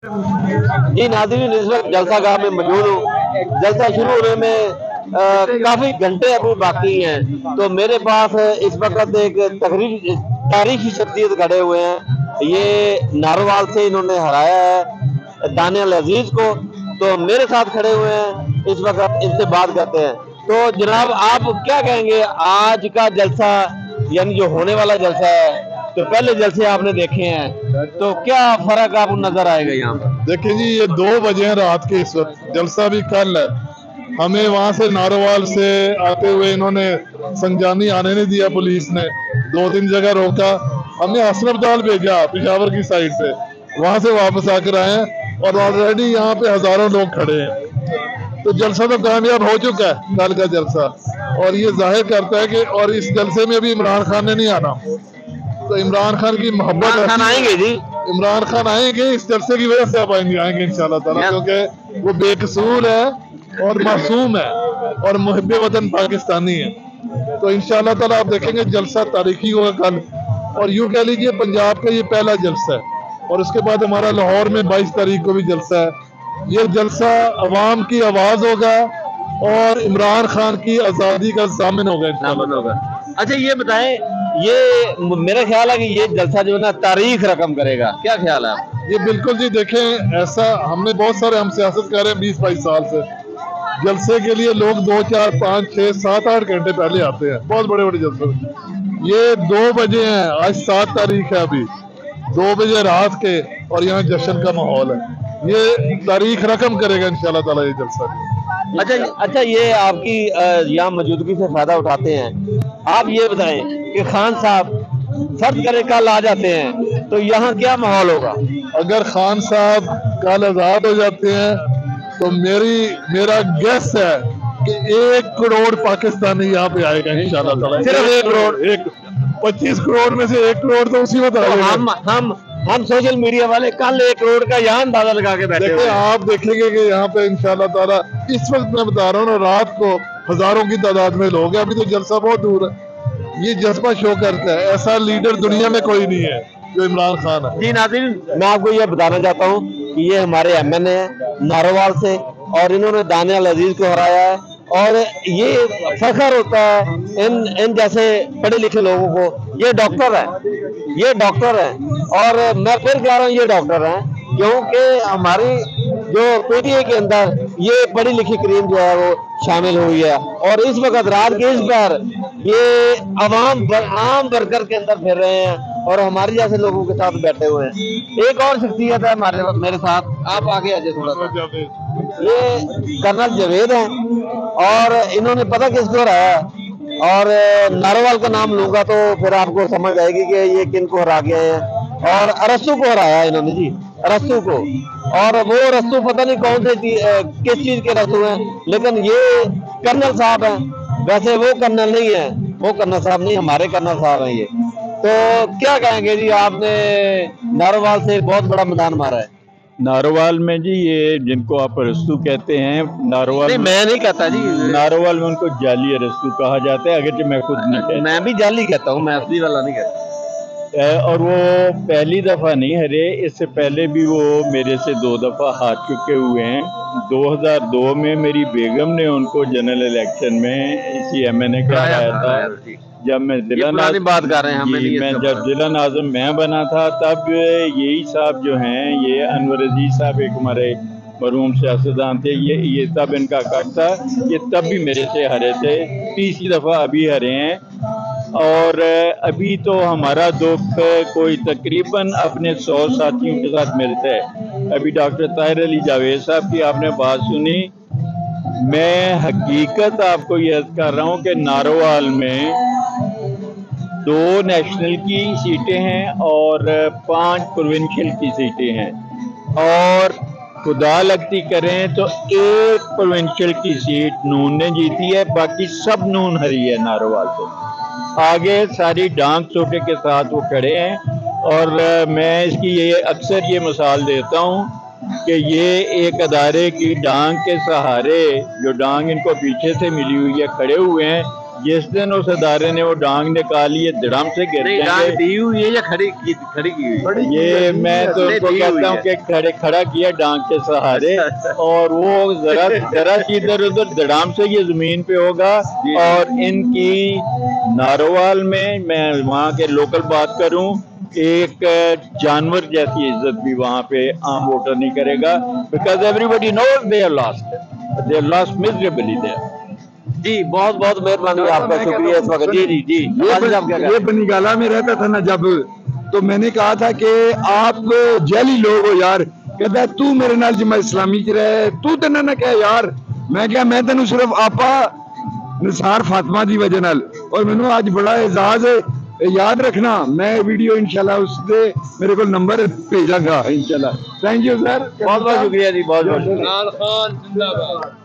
जी नाज़रीन, इस वक्त जलसा गाह में मौजूद हूँ। जलसा शुरू होने में काफी घंटे अभी बाकी हैं, तो मेरे पास इस वक्त एक तारीखी शख्सियत खड़े हुए हैं। ये नारोवाल से इन्होंने हराया है दानियल अजीज को, तो मेरे साथ खड़े हुए हैं। इस वक्त इनसे बात करते हैं। तो जनाब, आप क्या कहेंगे आज का जलसा, यानी जो होने वाला जलसा है, तो पहले जलसे आपने देखे हैं, तो क्या फर्क आपको नजर आएगा यहाँ पर? देखिए जी, ये 2 बजे हैं रात के, इस वक्त जलसा भी कल है। हमें वहां से नारोवाल से आते हुए इन्होंने संजानी आने नहीं दिया, पुलिस ने 2-3 जगह रोका। हमने अस्पताल भेजा पेशावर की साइड से, वहां से वापस आकर आए हैं और ऑलरेडी यहाँ पे हजारों लोग खड़े हैं। तो जलसा तो कामयाब हो चुका है कल का जलसा, और ये जाहिर करता है कि और इस जलसे में अभी इमरान खान ने नहीं आना, तो इमरान खान की मोहब्बत आएंगे जी, इमरान खान आएंगे इस जलसे की वजह से आप आएंगे इंशाल्लाह ताला, क्योंकि वो बेकसूर है और मासूम है और मुहिब वतन पाकिस्तानी है। तो इंशाल्लाह ताला आप देखेंगे जलसा तारीखी होगा कल, और यूं कह लीजिए पंजाब का ये पहला जलसा है। और उसके बाद हमारा लाहौर में 22 तारीख को भी जलसा है। ये जलसा अवाम की आवाज होगा और इमरान खान की आज़ादी का ज़ामिन होगा। अच्छा ये बताएं, ये मेरा ख्याल है कि ये जलसा जो है ना तारीख रकम करेगा, क्या ख्याल है? ये बिल्कुल जी, देखें ऐसा हमने बहुत सारे हम सियासत कर रहे हैं 20-22 साल से। जलसे के लिए लोग 2, 4, 5, 6, 7, 8 घंटे पहले आते हैं, बहुत बड़े बड़े जलसे। ये 2 बजे हैं, आज 7 तारीख है, अभी 2 बजे रात के, और यहाँ जश्न का माहौल है। ये तारीख रकम करेगा इंशाल्लाह ताला ये जलसा। अच्छा, ये आपकी यहाँ मौजूदगी से फायदा उठाते हैं। आप ये बताएं कि खान साहब फर्ज करे कल आ जाते हैं, तो यहाँ क्या माहौल होगा? अगर खान साहब कल आजाद हो जाते हैं तो मेरा गेस है कि 1 करोड़ पाकिस्तानी यहाँ पे आएगा इंशाल्लाह ताला। सिर्फ 1 करोड़? 25 करोड़ में से 1 करोड़ तो उसी वक्त आएगा। हम सोशल मीडिया वाले कल 1 करोड़ का यहाँ अंदाजा लगा के बैठे हैं। आप देखेंगे कि यहाँ पे इंशाल्लाह ताला इस वक्त मैं बता रहा हूँ ना, रात को हजारों की तादाद में लोग हैं। अभी तो जलसा बहुत दूर है। ये जज्बा शो करता है, ऐसा लीडर दुनिया में कोई नहीं है जो इमरान खान है। जी नाज़रीन, मैं आपको ये बताना चाहता हूँ कि ये हमारे MNA है नारोवाल से, और इन्होंने दानियल अजीज को हराया है। और ये फख्र होता है इन जैसे पढ़े लिखे लोगों को। ये डॉक्टर है, और मैं फिर कह रहा हूँ ये डॉक्टर हैं, क्योंकि हमारी जो PTA के अंदर ये पढ़ी लिखी करीम जो है वो शामिल हुई है, और इस वक्त रात के इस पर ये आम वर्कर के अंदर फिर रहे हैं और हमारे जैसे लोगों के साथ बैठे हुए हैं। एक और शख्सियत है मेरे साथ, आप आगे आ जाए थोड़ा सा। ये कर्नल जावेद हैं, और इन्होंने पता किसको हराया, और नारोवाल का नाम लूंगा तो फिर आपको समझ आएगी कि ये किनको हरा गए हैं। और अरस्तु को हराया इन्होंने जी, अरस्तु को। और वो अरस्तु पता नहीं कौन से किस चीज के अरस्तु हैं, लेकिन ये कर्नल साहब हैं। वैसे वो कर्नल नहीं है, वो कर्नल साहब नहीं, हमारे कर्नल साहब हैं ये। तो क्या कहेंगे जी, आपने नारोवाल से बहुत बड़ा मैदान मारा है। नारोवाल में जी, ये जिनको आप अरस्तु कहते हैं, नारोवाल नहीं, मैं नहीं कहता जी, नारोवाल में उनको जाली अरस्तु कहा जाता है, अगर मैं खुद नहीं कहता। मैं भी जाली कहता हूँ, मैं असली वाला नहीं कहता। और वो पहली दफ़ा नहीं हरे, इससे पहले भी वो मेरे से 2 दफ़ा हार चुके हुए हैं। 2002 में मेरी बेगम ने उनको जनरल इलेक्शन में इसी MNA का हराया था। जब मैं जिला बात कर रहे हैं, मैं जब जिला नाज़िम मैं बना था, तब यही साहब जो हैं, ये अनवर अजीज साहब एक हमारे मरहूम सियासतदान थे, ये तब इनका कट था, ये तब भी मेरे से हरे थे। तीसरी दफ़ा अभी हरे हैं। और अभी तो हमारा दुख कोई तकरीबन अपने 100 साथियों के साथ मिलता है। अभी डॉक्टर ताहिर अली जावेद साहब की आपने बात सुनी, मैं हकीकत आपको ये अर्ज कर रहा हूँ कि नारोवाल में 2 नेशनल की सीटें हैं और 5 प्रोविंशियल की सीटें हैं, और खुदा लगती करें तो 1 प्रोविंशियल की सीट नून ने जीती है, बाकी सब नून हरी है नारोवाल से। आगे सारी डांग चोटे के साथ वो खड़े हैं। और मैं इसकी ये अक्सर ये मिसाल देता हूँ कि ये एक अदारे की डांग के सहारे, जो डांग इनको पीछे से मिली हुई है, खड़े हुए हैं, जिस दिन उस अदारे ने वो डांग निकाली है धड़म से गिर नहीं, डांग जाएंगे। दी हुई है या खड़ी की हुई है? ये मैं तो नहीं, उनको दी हुई कहता हूँ है। कि खड़ा किया डांग के सहारे, और वो जरा सी इधर उधर धड़ाम से ये जमीन पे होगा। और इनकी नारोवाल में मैं वहाँ के लोकल बात करूँ, एक जानवर जैसी इज्जत भी वहाँ पे आम वोटर नहीं करेगा, because everybody knows they are lost miserably there. जी बहुत बहुत मेहरबानी आपका, शुक्रिया इस वक्त। जी जी जी, ये बनीगाला में रहता था ना जब, तो मैंने कहा था कि आप जैली लोग हो यार। कहता है तू मेरे नाल जमा इस्लामी च रहे, तू तो ना कह यार। मैं क्या, मैं तेन सिर्फ आपा निसार फातिमा की वजह नाल, और मैनू आज बड़ा एजाज है। याद रखना, मैं वीडियो इंशाल्लाह उससे मेरे को नंबर भेजांगा इंशाल्लाह। थैंक यू सर, बहुत बहुत शुक्रिया जी, बहुत बहुत शुक्रिया। इमरान खान जिंदाबाद।